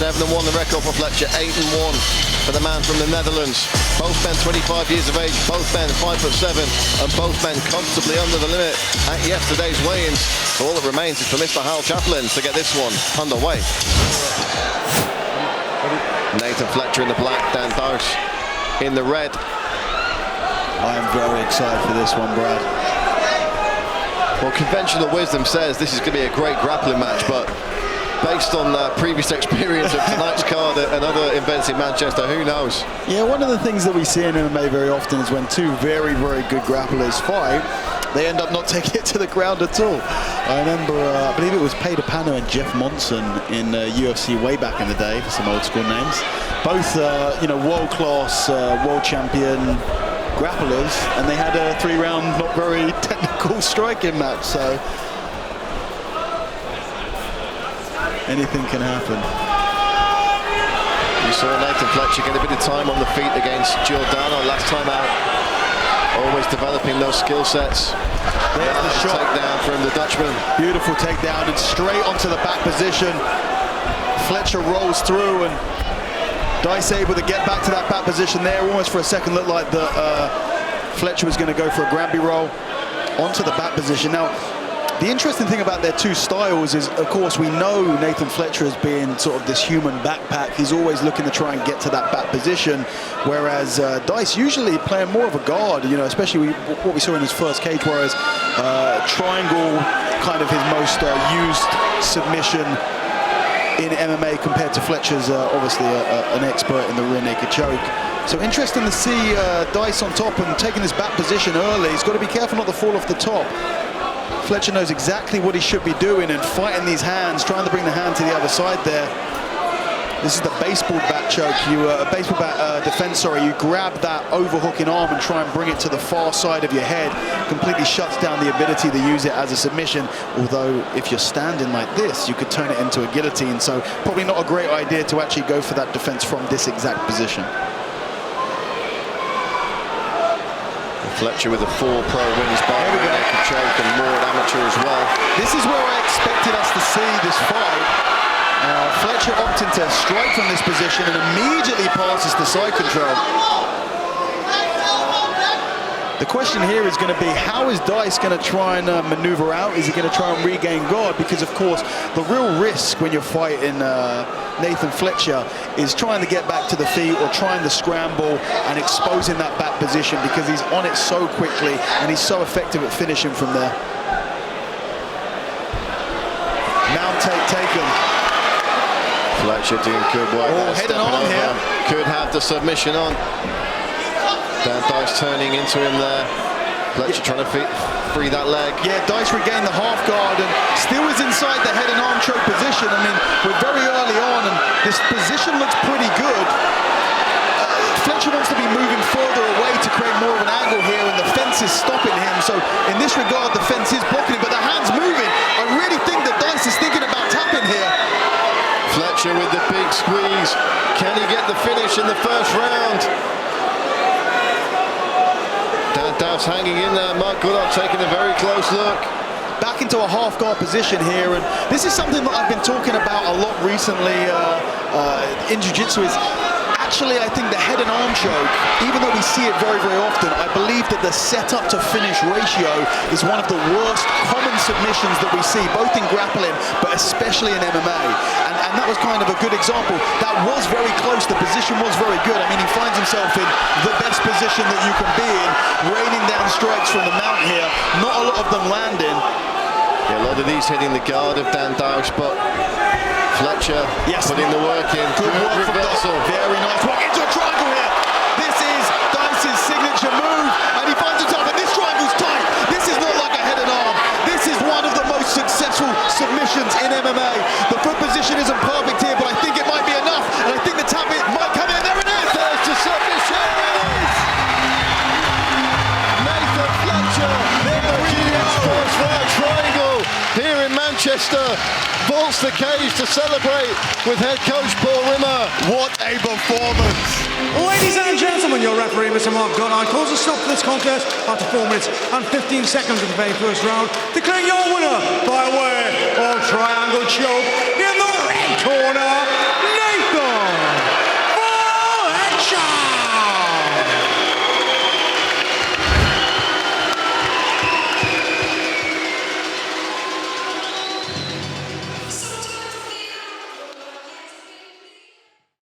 7-1 the record for Fletcher, 8-1 for the man from the Netherlands. Both men 25 years of age, both men 5'7", and both men comfortably under the limit at yesterday's weigh-ins. So all that remains is for Mr. Hal Chaplin to get this one underway. Nathan Fletcher in the black, Daan Duijs in the red. I am very excited for this one, Brad. Well, conventional wisdom says this is going to be a great grappling match, but based on previous experience of tonight's card at another events in Manchester, who knows? Yeah, one of the things that we see in MMA very often is when two very, very good grapplers fight, they end up not taking it to the ground at all. I remember, I believe it was Peter Pano and Jeff Monson in UFC way back in the day, for some old school names. Both, you know, world-class, world champion grapplers, and they had a 3-round, not very technical striking match, so anything can happen. You saw Nathan Fletcher get a bit of time on the feet against Giordano last time out, always developing those skill sets. There's the shot. Takedown from the Dutchman. Beautiful takedown and straight onto the back position. Fletcher rolls through and Duijs able to get back to that back position there. Almost for a second looked like the Fletcher was going to go for a Granby roll onto the back position. Now, the interesting thing about their two styles is, of course, we know Nathan Fletcher as being sort of this human backpack. He's always looking to try and get to that back position, whereas Duijs usually playing more of a guard, you know, especially what we saw in his first cage, whereas triangle kind of his most used submission in MMA compared to Fletcher's obviously an expert in the rear naked choke. So interesting to see Duijs on top and taking this back position early. He's got to be careful not to fall off the top. Fletcher knows exactly what he should be doing and fighting these hands, trying to bring the hand to the other side there. This is the baseball bat choke. Baseball bat defense, sorry. You grab that overhooking arm and try and bring it to the far side of your head. Completely shuts down the ability to use it as a submission. Although if you're standing like this, you could turn it into a guillotine. So probably not a great idea to actually go for that defense from this exact position. Fletcher with a 4 pro wins by naked choke and more at amateur as well. This is where I expected us to see this fight. Fletcher opting to strike from this position and immediately passes to side control. The question here is going to be, how is Duijs going to try and maneuver out? Is he going to try and regain guard? Because, of course, the real risk when you're fighting Nathan Fletcher is trying to get back to the feet or trying to scramble and exposing that back position, because he's on it so quickly and he's so effective at finishing from there. Mount taken. Fletcher doing good work. Oh, head and arm here. Could have the submission on. Daan Duijs turning into him there. Fletcher trying to free that leg. Yeah, Duijs regained the half guard and still is inside the head and arm choke position. I mean, we're very early on and this position looks pretty good. Fletcher wants to be moving further away to create more of an angle here, and the fence is stopping him. So in this regard, the fence is blocking him, but the hand's moving. I really think that Duijs is thinking about tapping here. Fletcher with the big squeeze. Can he get the finish in the first round? Daan Duijs hanging in there. Mark Goddard taking a very close look. Back into a half guard position here, and this is something that I've been talking about a lot recently in jiu-jitsu. Is actually, I think the head and arm choke, even though we see it very, very often, I believe that the setup to finish ratio is one of the worst common submissions that we see, both in grappling, but especially in MMA. And that was kind of a good example. That was very close. The position was very good. I mean, he finds himself in the best position that you can be in, raining down strikes from the mount here. Not a lot of them landing. Yeah, a lot of these hitting the guard of Daan Duijs, but Fletcher putting the work in. Good work from Duijs. Very nice work into a triangle here. This is Duijs' signature move, and he finds himself, and this triangle's tight. This is not like a head and arm. This is one of the most successful submissions in MMA. The foot position isn't perfect here, but I think it might be enough, and I think the tap it might come in. There it is. There's the submission. Nathan Fletcher in the GS first round triangle here in Manchester. Vaults the cage to celebrate with head coach Paul Rimmer. What a performance! Ladies and gentlemen, your referee, Mr. Mark Goddard, calls a stop to this contest after 4 minutes and 15 seconds of the very first round, declaring your winner by way of triangle choke in the red corner,